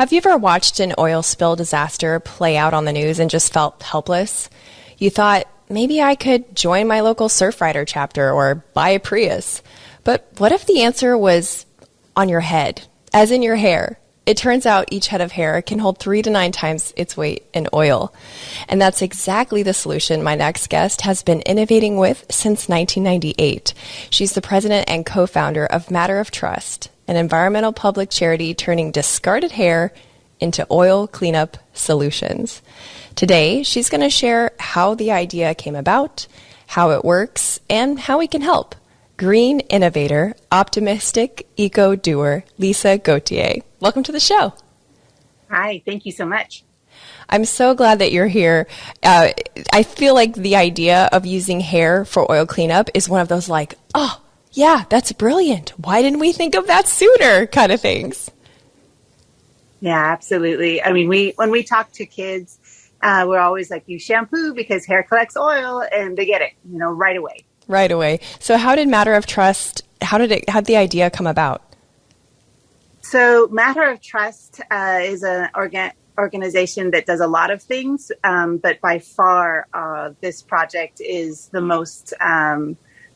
Have you ever watched an oil spill disaster play out on the news and just felt helpless? You thought, maybe I could join my local Surfrider chapter or buy a Prius. But what if the answer was on your head, as in your hair? It turns out each head of hair can hold 3 to 9 times its weight in oil. And that's exactly the solution my next guest has been innovating with since 1998. She's the president and co-founder of Matter of Trust, an environmental public charity turning discarded hair into oil cleanup solutions. Today, she's going to share how the idea came about, how it works, and how we can help. Green innovator, optimistic eco-doer, Lisa Gautier. Welcome to the show. Hi, thank you so much. I'm so glad that you're here. I feel like the idea of using hair for oil cleanup is one of those like, oh, yeah, that's brilliant. Why didn't we think of that sooner kind of things? Yeah, absolutely. I mean, when we talk to kids, we're always like, use shampoo because hair collects oil, and they get it, right away. Right away. So how did Matter of Trust, how did the idea come about? So Matter of Trust is an organization that does a lot of things, but by far this project is the most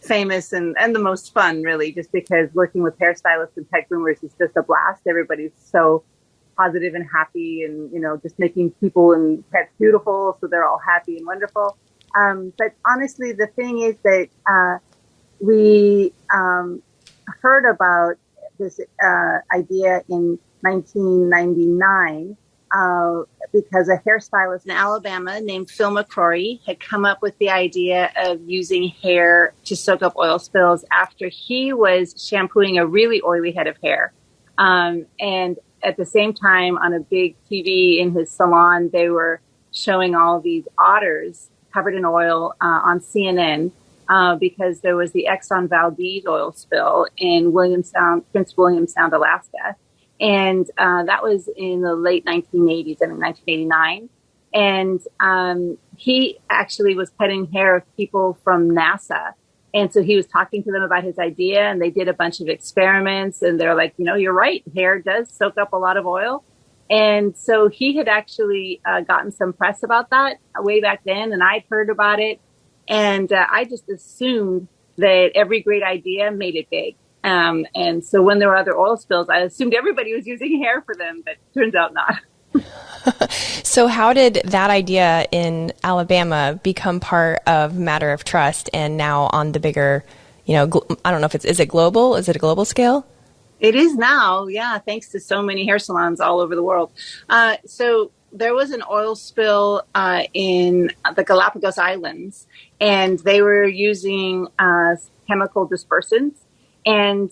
famous and the most fun, really, just because working with hairstylists and pet groomers is just a blast. Everybody's so positive and happy and, just making people and pets beautiful, so they're all happy and wonderful. But honestly, the thing is that we heard about this idea in 1999 because a hairstylist in Alabama named Phil McCrory had come up with the idea of using hair to soak up oil spills after he was shampooing a really oily head of hair. And at the same time, on a big TV in his salon, they were showing all these otters covered in oil on CNN because there was the Exxon Valdez oil spill in Prince William Sound, Alaska. And that was in the late 1980s, 1989. And he actually was cutting hair of people from NASA. And so he was talking to them about his idea, and they did a bunch of experiments. And they're like, you're right, hair does soak up a lot of oil. And so he had actually gotten some press about that way back then, and I'd heard about it. And I just assumed that every great idea made it big. And so when there were other oil spills, I assumed everybody was using hair for them, but turns out not. So how did that idea in Alabama become part of Matter of Trust and now on the bigger, I don't know if is it global? Is it a global scale? It is now, yeah, thanks to so many hair salons all over the world. So there was an oil spill in the Galapagos Islands, and they were using chemical dispersants. And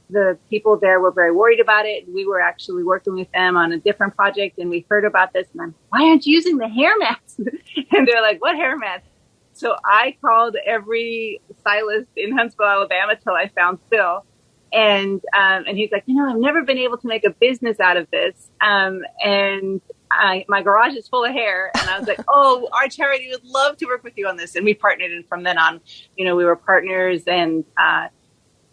the people there were very worried about it. We were actually working with them on a different project, and we heard about this. And I'm, why aren't you using the hair mats? And they're like, what hair mats? So I called every stylist in Huntsville, Alabama, till I found Phil. And he's like, I've never been able to make a business out of this. And my garage is full of hair. And I was like, oh, our charity would love to work with you on this. And we partnered. And from then on, we were partners, and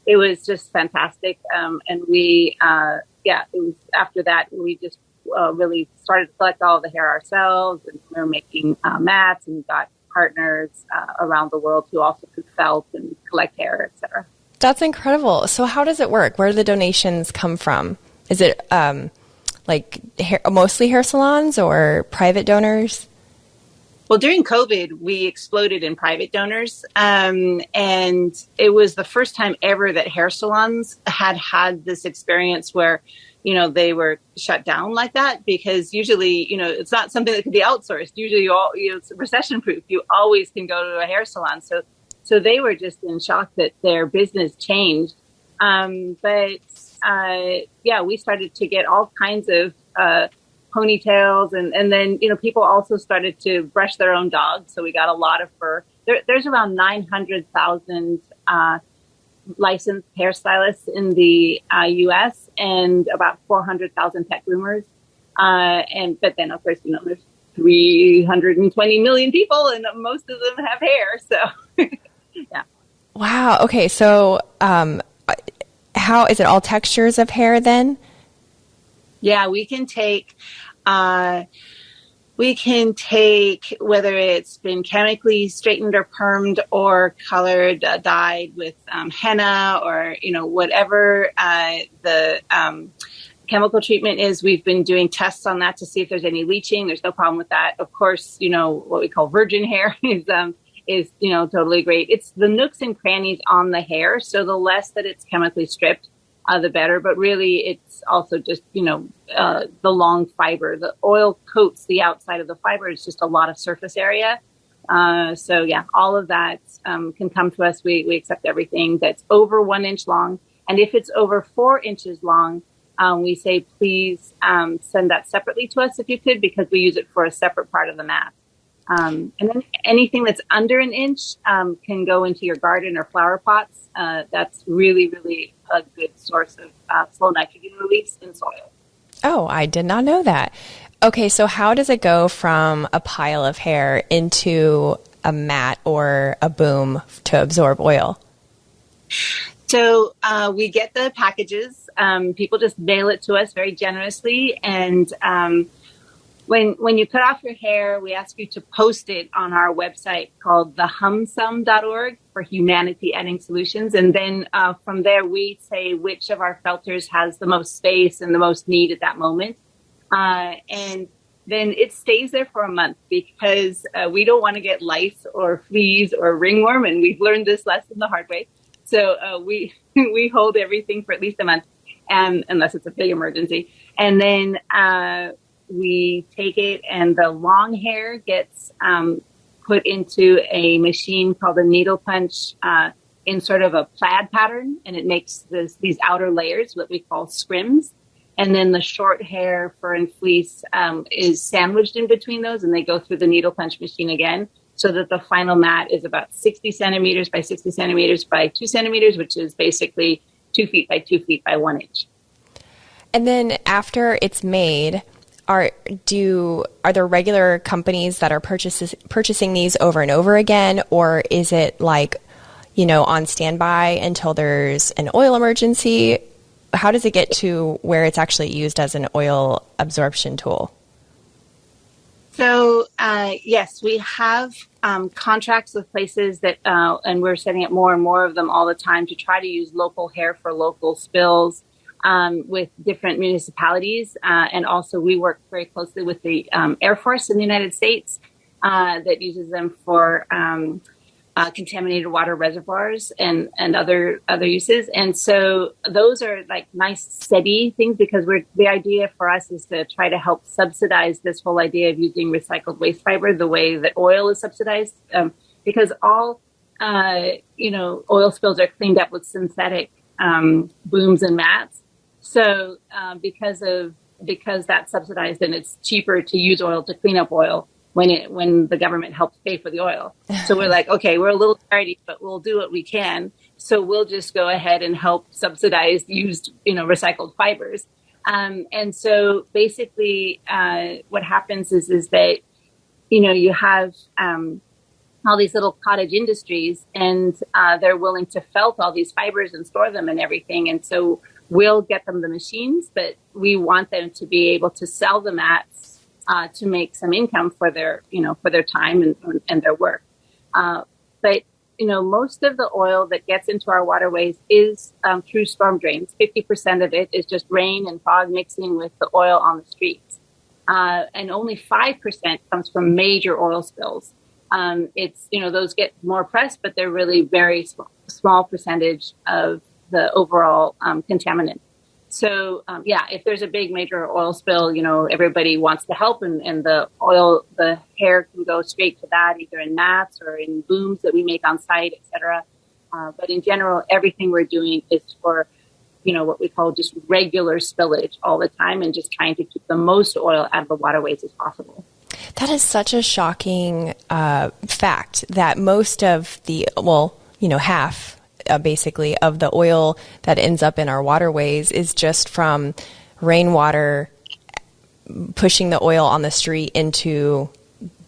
it was just fantastic. And we, it was after that, we just really started to collect all the hair ourselves. And we were making mats, and we got partners around the world who also could felt and collect hair, et cetera. That's incredible. So how does it work? Where do the donations come from? Is it mostly hair salons or private donors? Well, during COVID, we exploded in private donors. And it was the first time ever that hair salons had this experience where, they were shut down like that, because usually, it's not something that could be outsourced. Usually it's recession proof. You always can go to a hair salon. So they were just in shock that their business changed. But we started to get all kinds of ponytails. And then, people also started to brush their own dogs. So we got a lot of fur. There's around 900,000 licensed hairstylists in the U.S. and about 400,000 pet groomers. But then, of course, there's 320 million people, and most of them have hair. So, yeah. Wow. Okay. So, how is it all textures of hair then? Yeah, we can take whether it's been chemically straightened or permed or colored, dyed with henna or, whatever the chemical treatment is. We've been doing tests on that to see if there's any leaching. There's no problem with that. Of course, what we call virgin hair is totally great. It's the nooks and crannies on the hair. So the less that it's chemically stripped, the better. But really, it's also just, the long fiber. The oil coats the outside of the fiber. It's just a lot of surface area. So, yeah, all of that can come to us. We accept everything that's over 1 inch long. And if it's over 4 inches long, we say, please send that separately to us if you could, because we use it for a separate part of the mat. And then anything that's under 1 inch can go into your garden or flower pots. That's really, really a good source of slow nitrogen release in soil. Oh, I did not know that. Okay, so how does it go from a pile of hair into a mat or a boom to absorb oil? So we get the packages. People just mail it to us very generously. And when you cut off your hair, we ask you to post it on our website called thehumsum.org for Humanity Adding Solutions. And then from there, we say which of our felters has the most space and the most need at that moment. And then it stays there for a month because we don't want to get lice or fleas or ringworm. And we've learned this lesson the hard way. So we hold everything for at least a month, unless it's a big emergency. And then we take it, and the long hair gets put into a machine called a needle punch in sort of a plaid pattern, and it makes these outer layers, what we call scrims. And then the short hair, fur, and fleece is sandwiched in between those, and they go through the needle punch machine again, so that the final mat is about 60 centimeters by 60 centimeters by 2 centimeters, which is basically 2 feet by 2 feet by 1 inch. And then after it's made, are there regular companies that are purchasing these over and over again, or is it like, on standby until there's an oil emergency? How does it get to where it's actually used as an oil absorption tool? So, yes, we have contracts with places that, and we're setting up more and more of them all the time to try to use local hair for local spills with different municipalities. And also we work very closely with the Air Force in the United States that uses them for contaminated water reservoirs and other uses. And so those are like nice, steady things, because the idea for us is to try to help subsidize this whole idea of using recycled waste fiber the way that oil is subsidized, because all, oil spills are cleaned up with synthetic booms and mats. So because that's subsidized, and it's cheaper to use oil to clean up oil when the government helps pay for the oil. So we're like, okay, we're a little charity, but we'll do what we can. So we'll just go ahead and help subsidize used, recycled fibers. And so basically what happens is that, you have all these little cottage industries, and they're willing to felt all these fibers and store them and everything. And so we'll get them the machines, but we want them to be able to sell the mats to make some income for their time and their work. But most of the oil that gets into our waterways is through storm drains. 50% of it is just rain and fog mixing with the oil on the streets. And only 5% comes from major oil spills. Those get more press, but they're really very small percentage of the overall contaminant. So, if there's a big major oil spill, everybody wants to help, and the hair can go straight to that, either in mats or in booms that we make on site, et cetera. But in general, everything we're doing is for, what we call just regular spillage all the time, and just trying to keep the most oil out of the waterways as possible. That is such a shocking fact that most of the, half basically of the oil that ends up in our waterways is just from rainwater pushing the oil on the street into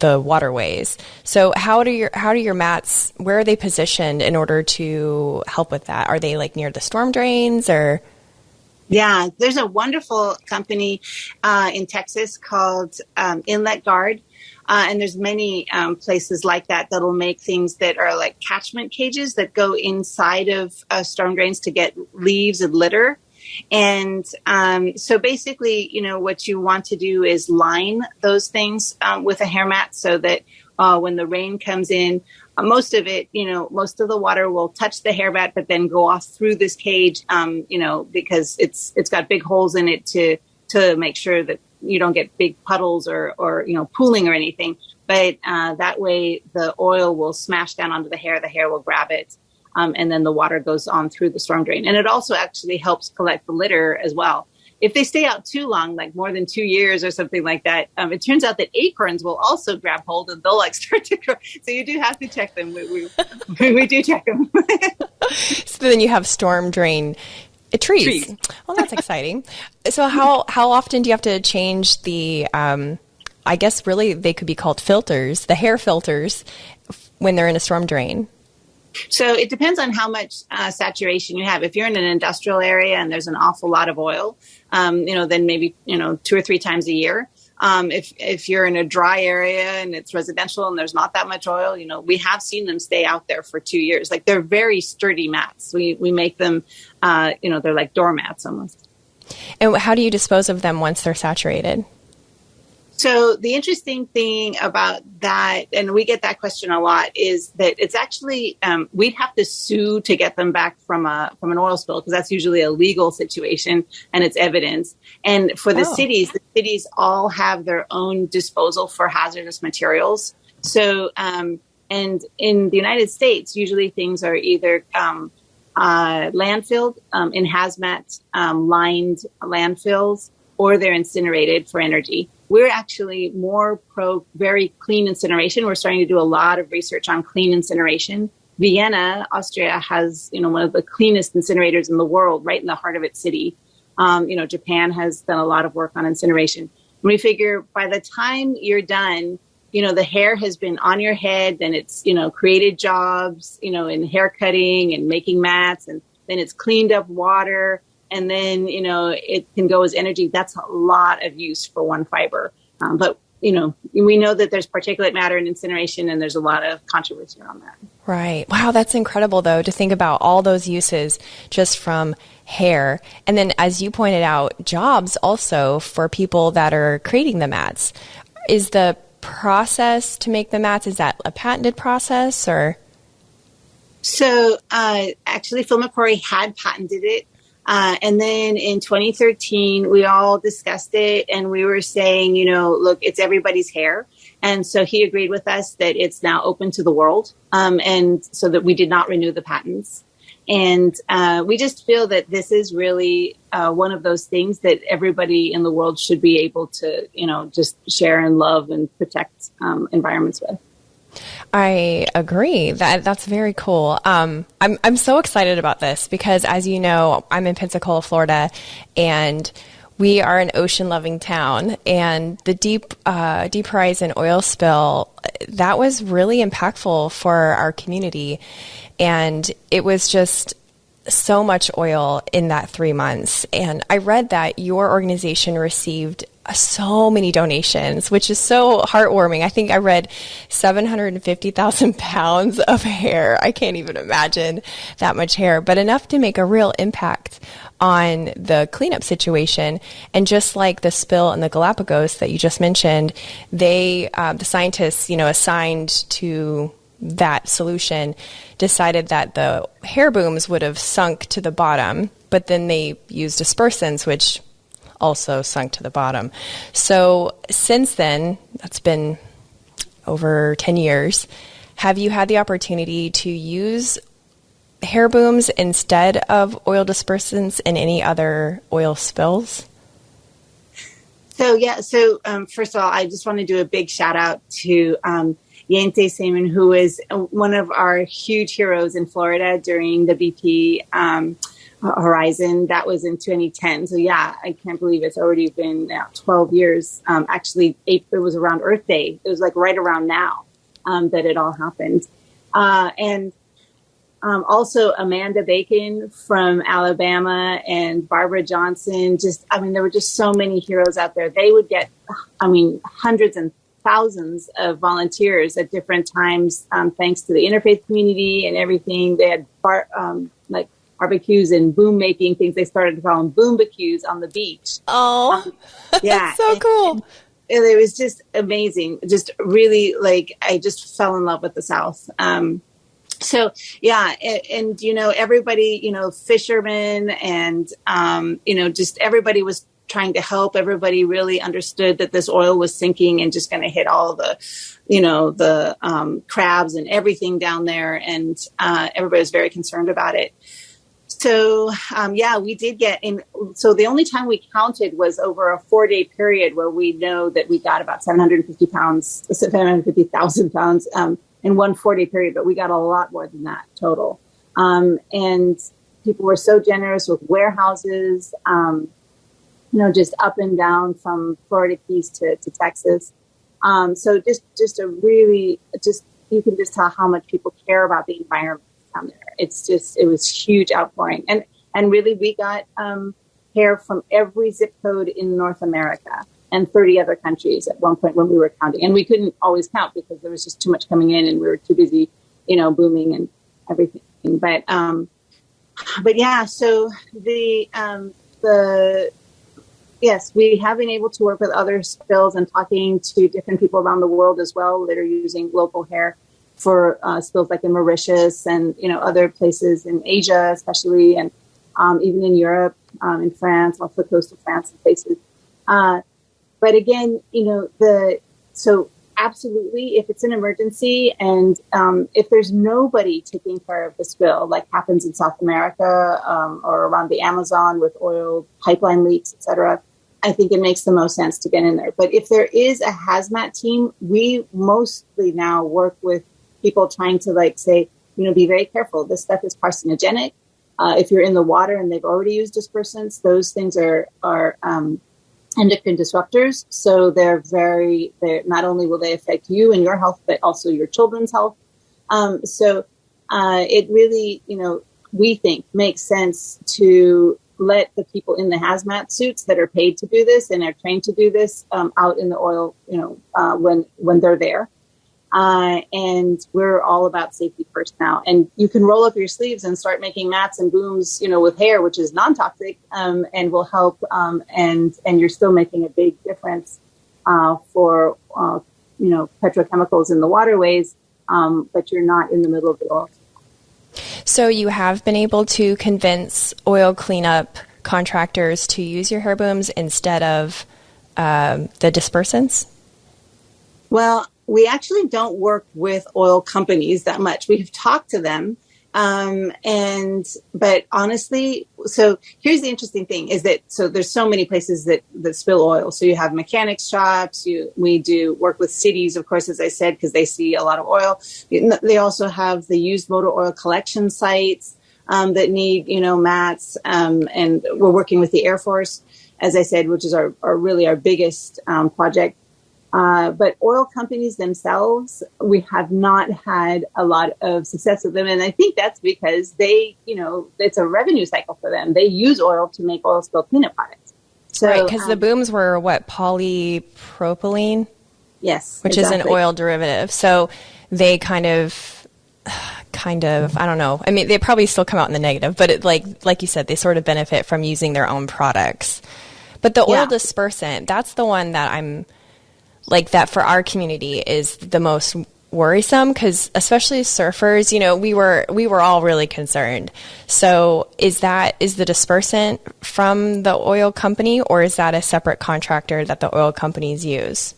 the waterways. So how do your mats, where are they positioned in order to help with that? Are they like near the storm drains, or? Yeah, there's a wonderful company in Texas called Inlet Guard. And there's many places like that that'll make things that are like catchment cages that go inside of storm drains to get leaves and litter. And so basically, what you want to do is line those things with a hair mat so that when the rain comes in, most of it, most of the water will touch the hair mat, but then go off through this cage, because it's got big holes in it to make sure that you don't get big puddles or pooling or anything. But that way the oil will smash down onto the hair will grab it. And then the water goes on through the storm drain. And it also actually helps collect the litter as well. If they stay out too long, like more than 2 years or something like that, it turns out that acorns will also grab hold and they'll start to grow. So you do have to check them. We do check them. So then you have storm drain trees. Well, that's exciting. So how often do you have to change the, I guess really they could be called filters, the hair filters, when they're in a storm drain? So it depends on how much saturation you have. If you're in an industrial area and there's an awful lot of oil, then maybe, 2 or 3 times a year. If you're in a dry area and it's residential and there's not that much oil, we have seen them stay out there for 2 years. Like they're very sturdy mats. We make them, they're like doormats almost. And how do you dispose of them once they're saturated? So the interesting thing about that, and we get that question a lot, is that it's actually, we'd have to sue to get them back from an oil spill, because that's usually a legal situation and it's evidence. And for the cities all have their own disposal for hazardous materials. So, and in the United States, usually things are either landfilled in hazmat lined landfills, or they're incinerated for energy. We're actually more pro very clean incineration. We're starting to do a lot of research on clean incineration. Vienna, Austria has, one of the cleanest incinerators in the world, right in the heart of its city. Japan has done a lot of work on incineration. And we figure by the time you're done, the hair has been on your head, and it's, created jobs, in hair cutting and making mats, and then it's cleaned up water. And then, it can go as energy. That's a lot of use for one fiber. But, we know that there's particulate matter in incineration, and there's a lot of controversy around that. Right. Wow, that's incredible, though, to think about all those uses just from hair. And then, as you pointed out, jobs also for people that are creating the mats. Is the process to make the mats, is that a patented process, or? So, actually, Phil McCrory had patented it. And then in 2013, we all discussed it, and we were saying, look, it's everybody's hair. And so he agreed with us that it's now open to the world. And so that we did not renew the patents. And we just feel that this is really one of those things that everybody in the world should be able to, just share and love and protect environments with. I agree. That's very cool. I'm so excited about this because, as you know, I'm in Pensacola, Florida, and we are an ocean-loving town. And the Deep Horizon oil spill, that was really impactful for our community. And it was just so much oil in that 3 months. And I read that your organization received so many donations, which is so heartwarming. I think I read 750,000 pounds of hair. I can't even imagine that much hair, but enough to make a real impact on the cleanup situation. And just like the spill in the Galapagos that you just mentioned, the scientists, assigned to that solution decided that the hair booms would have sunk to the bottom, but then they used dispersants, which also sunk to the bottom. So since then, that's been over 10 years, have you had the opportunity to use hair booms instead of oil dispersants in any other oil spills? So first of all, I just want to do a big shout out to Yente Seaman, who is one of our huge heroes in Florida during the BP Horizon. That was in 2010. So yeah, I can't believe it's already been now 12 years. Actually, it was around Earth Day. It was like right around now that it all happened. And Also Amanda Bacon from Alabama and Barbara Johnson. There were just so many heroes out there. They would get, hundreds and thousands of volunteers at different times, thanks to the interfaith community and everything. They had barbecues and boom making things. They started to call them boombacues on the beach. Oh, yeah. That's so cool. And it was just amazing. Just really, I just fell in love with the South. So yeah, and everybody, fishermen and, just everybody was trying to help. Everybody really understood that this oil was sinking and just going to hit all the, the crabs and everything down there. And everybody was very concerned about it. So, we did get in. So the only time we counted was over a 4-day period where we know that we got about 750,000 pounds in one 4-day period, but we got a lot more than that total. And people were so generous with warehouses, just up and down from Florida Keys to Texas. So just a really, you can just tell how much people care about the environment down there. It was huge outpouring. And really we got hair from every zip code in North America and 30 other countries at one point when we were counting. And we couldn't always count because there was just too much coming in and we were too busy, booming and everything. But yeah, so yes, we have been able to work with other spills and talking to different people around the world as well that are using local hair for spills like in Mauritius and, other places in Asia, especially, and even in Europe, in France, off the coast of France and places. But again, so absolutely, if it's an emergency and if there's nobody taking care of the spill, like happens in South America or around the Amazon with oil pipeline leaks, etc., I think it makes the most sense to get in there. But if there is a hazmat team, we mostly now work with people trying to say, be very careful. This stuff is carcinogenic. If you're in the water and they've already used dispersants, those things are endocrine disruptors. So they're not only will they affect you and your health, but also your children's health. So it really, we think makes sense to let the people in the hazmat suits that are paid to do this and are trained to do this out in the oil, when they're there. And we're all about safety first now. And you can roll up your sleeves and start making mats and booms, with hair, which is non-toxic, and will help. And you're still making a big difference for petrochemicals in the waterways, but you're not in the middle of the oil. So you have been able to convince oil cleanup contractors to use your hair booms instead of the dispersants? Well, we actually don't work with oil companies that much. We've talked to them. But honestly, so here's the interesting thing is that, so there's so many places that spill oil. So you have mechanics shops, we do work with cities, of course, as I said, because they see a lot of oil. They also have the used motor oil collection sites, that need, mats. And we're working with the Air Force, as I said, which is our biggest, project. But oil companies themselves, we have not had a lot of success with them. And I think that's because they, it's a revenue cycle for them. They use oil to make oil spill cleanup products. So, right, because the booms were polypropylene? Yes. Which is an oil derivative. So they kind of, I don't know. I mean, they probably still come out in the negative, but like you said, they sort of benefit from using their own products. But the oil dispersant, that's the one that I'm, that for our community is the most worrisome because especially surfers, we were all really concerned. So is the dispersant from the oil company or is that a separate contractor that the oil companies use?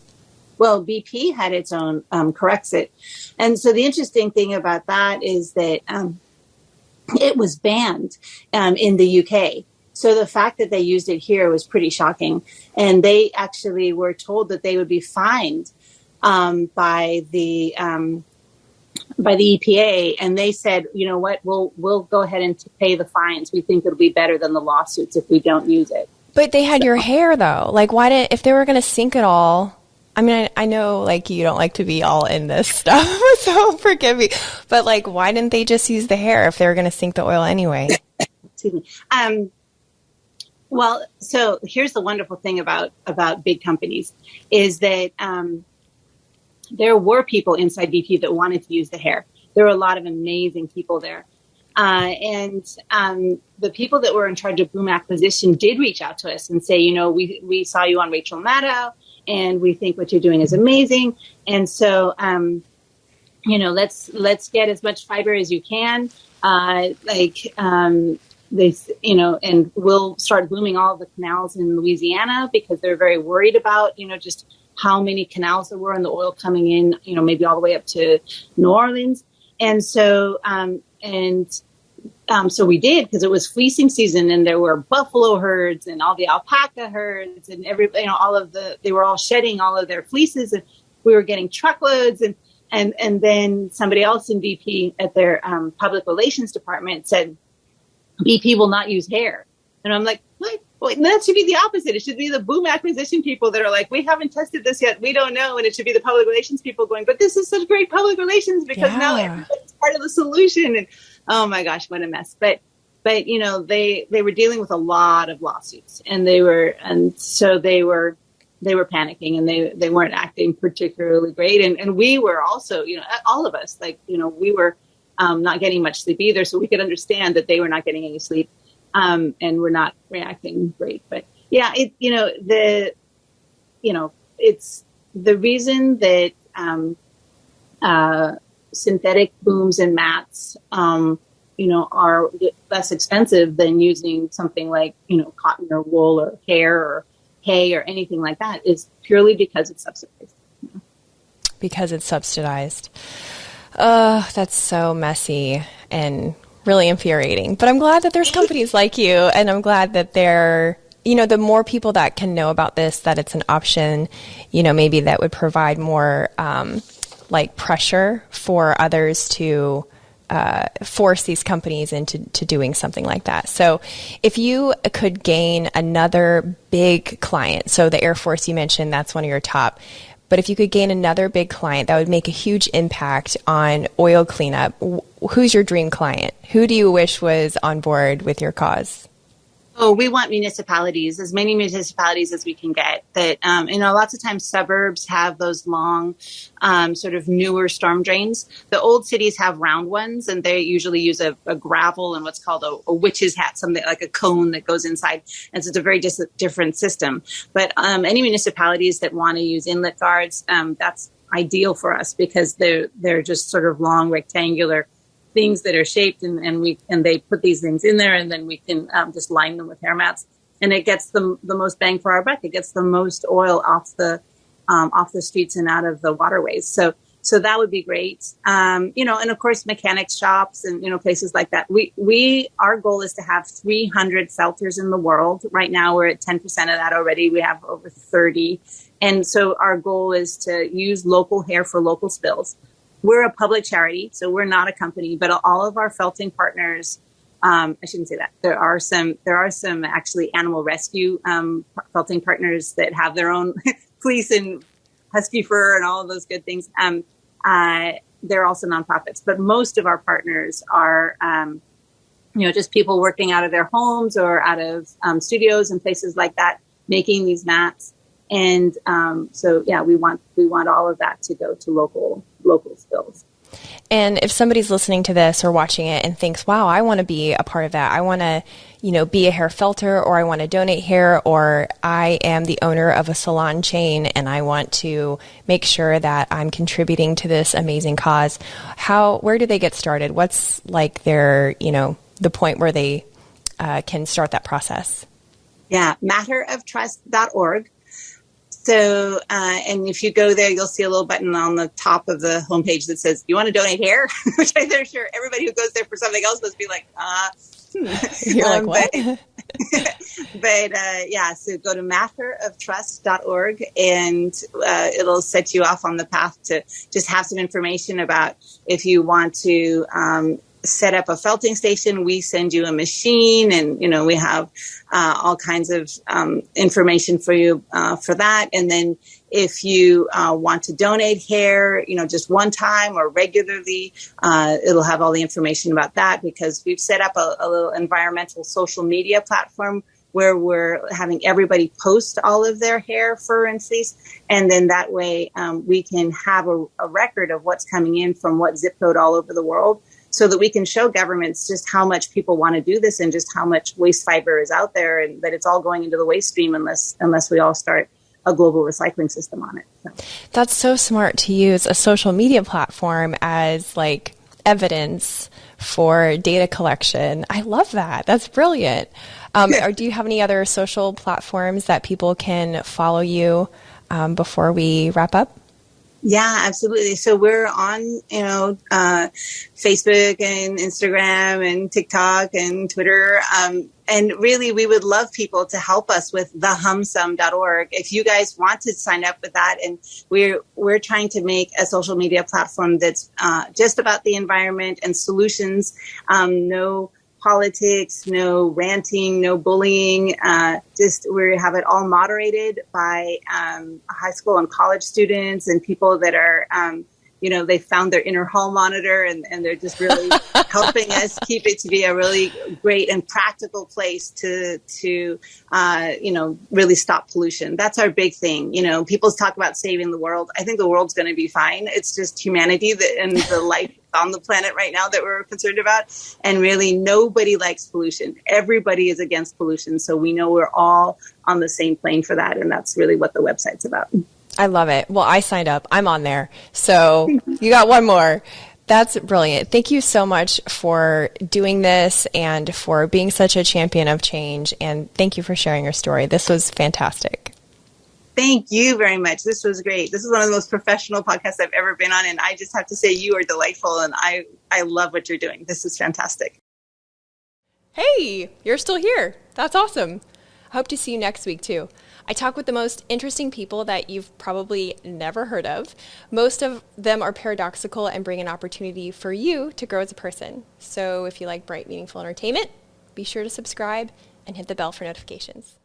Well, BP had its own Corexit. And so the interesting thing about that is that it was banned in the UK. So the fact that they used it here was pretty shocking. And they actually were told that they would be fined by the EPA. And they said, you know what, we'll go ahead and pay the fines. We think it'll be better than the lawsuits if we don't use it. But they had your hair though. If they were going to sink it all, I mean, I know like you don't like to be all in this stuff, so forgive me. But like, why didn't they just use the hair if they were going to sink the oil anyway? Excuse me. Well, so here's the wonderful thing about big companies is that there were people inside BP that wanted to use the hair. There were a lot of amazing people there. And the people that were in charge of boom acquisition did reach out to us and say, you know, we saw you on Rachel Maddow and we think what you're doing is amazing. And so, you know, let's get as much fiber as you can. They, you know, and we'll start booming all of the canals in Louisiana because they're very worried about, you know, just how many canals there were and the oil coming in, you know, maybe all the way up to New Orleans. And so, so we did because it was fleecing season and there were buffalo herds and all the alpaca herds and everybody, you know, they were all shedding all of their fleeces and we were getting truckloads and then somebody else in BP at their public relations department said, BP will not use hair. And I'm like, what? Well, that should be the opposite. It should be the boom acquisition people that are like, we haven't tested this yet. We don't know. And it should be the public relations people going, but this is such great public relations because now everybody's part of the solution. And oh my gosh, what a mess. But you know, they were dealing with a lot of lawsuits and so they were panicking and they weren't acting particularly great. And we were also, you know, all of us, like, you know, we were not getting much sleep either. So we could understand that they were not getting any sleep. And we're not reacting great, but yeah, it's the reason that, synthetic booms and mats, you know, are less expensive than using something like, you know, cotton or wool or hair or hay or anything like that is purely because it's subsidized. You know? Because it's subsidized. Oh, that's so messy and really infuriating. But I'm glad that there's companies like you, and I'm glad that they're, you know, the more people that can know about this, that it's an option, you know, maybe that would provide more like pressure for others to force these companies into doing something like that. So if you could gain another big client, so the Air Force you mentioned, that's one of your top, but if you could gain another big client that would make a huge impact on oil cleanup, who's your dream client? Who do you wish was on board with your cause? Oh, we want municipalities, as many municipalities as we can get. That, you know, lots of times suburbs have those long, sort of newer storm drains. The old cities have round ones, and they usually use a gravel and what's called a witch's hat, something like a cone that goes inside. And so it's a very different system. But any municipalities that want to use inlet guards, that's ideal for us because they're just sort of long rectangular things that are shaped and they put these things in there and then we can just line them with hair mats and it gets the most bang for our buck. It gets the most oil off the streets and out of the waterways. So that would be great. You know, and of course mechanic shops and, you know, places like that. Our goal is to have 300 filters in the world. Right now we're at 10% of that already. We have over 30. And so our goal is to use local hair for local spills. We're a public charity, so we're not a company, but all of our felting partners, I shouldn't say that. There are some actually animal rescue felting partners that have their own fleece and husky fur and all of those good things. They're also nonprofits, but most of our partners are, you know, just people working out of their homes or out of studios and places like that, making these mats. And so, yeah, we want all of that to go to local spills. And if somebody's listening to this or watching it and thinks, wow, I want to be a part of that. I want to, you know, be a hair felter, or I want to donate hair, or I am the owner of a salon chain and I want to make sure that I'm contributing to this amazing cause. Where do they get started? What's like their, you know, the point where they can start that process? Yeah, matteroftrust.org. So, and if you go there, you'll see a little button on the top of the homepage that says, you want to donate hair? Which I'm sure everybody who goes there for something else must be like, You're like, what? But yeah, so go to matteroftrust.org and it'll set you off on the path to just have some information about if you want to set up a felting station, we send you a machine, and we have all kinds of information for you for that. And then if you want to donate hair, just one time or regularly, it'll have all the information about that, because we've set up a little environmental social media platform where we're having everybody post all of their hair, fur, and fleece. And then that way we can have a record of what's coming in from what zip code all over the world, so that we can show governments just how much people want to do this and just how much waste fiber is out there, and that it's all going into the waste stream unless we all start a global recycling system on it. So. That's so smart to use a social media platform as like evidence for data collection. I love that. That's brilliant. Or do you have any other social platforms that people can follow you before we wrap up? Yeah, absolutely. So we're on, Facebook and Instagram and TikTok and Twitter. And really, we would love people to help us with thehumsum.org. If you guys want to sign up with that, and we're trying to make a social media platform that's just about the environment and solutions. No politics, no ranting, no bullying. Just we have it all moderated by high school and college students and people that are, they found their inner hall monitor, and they're just really helping us keep it to be a really great and practical place to really stop pollution. That's our big thing. People talk about saving the world. I think the world's going to be fine. It's just humanity and the life on the planet right now that we're concerned about. And really, nobody likes pollution. Everybody is against pollution. So we know we're all on the same plane for that. And that's really what the website's about. I love it. Well, I signed up. I'm on there. So you got one more. That's brilliant. Thank you so much for doing this and for being such a champion of change. And thank you for sharing your story. This was fantastic. Thank you very much. This was great. This is one of the most professional podcasts I've ever been on. And I just have to say you are delightful. And I love what you're doing. This is fantastic. Hey, you're still here. That's awesome. I hope to see you next week too. I talk with the most interesting people that you've probably never heard of. Most of them are paradoxical and bring an opportunity for you to grow as a person. So if you like bright, meaningful entertainment, be sure to subscribe and hit the bell for notifications.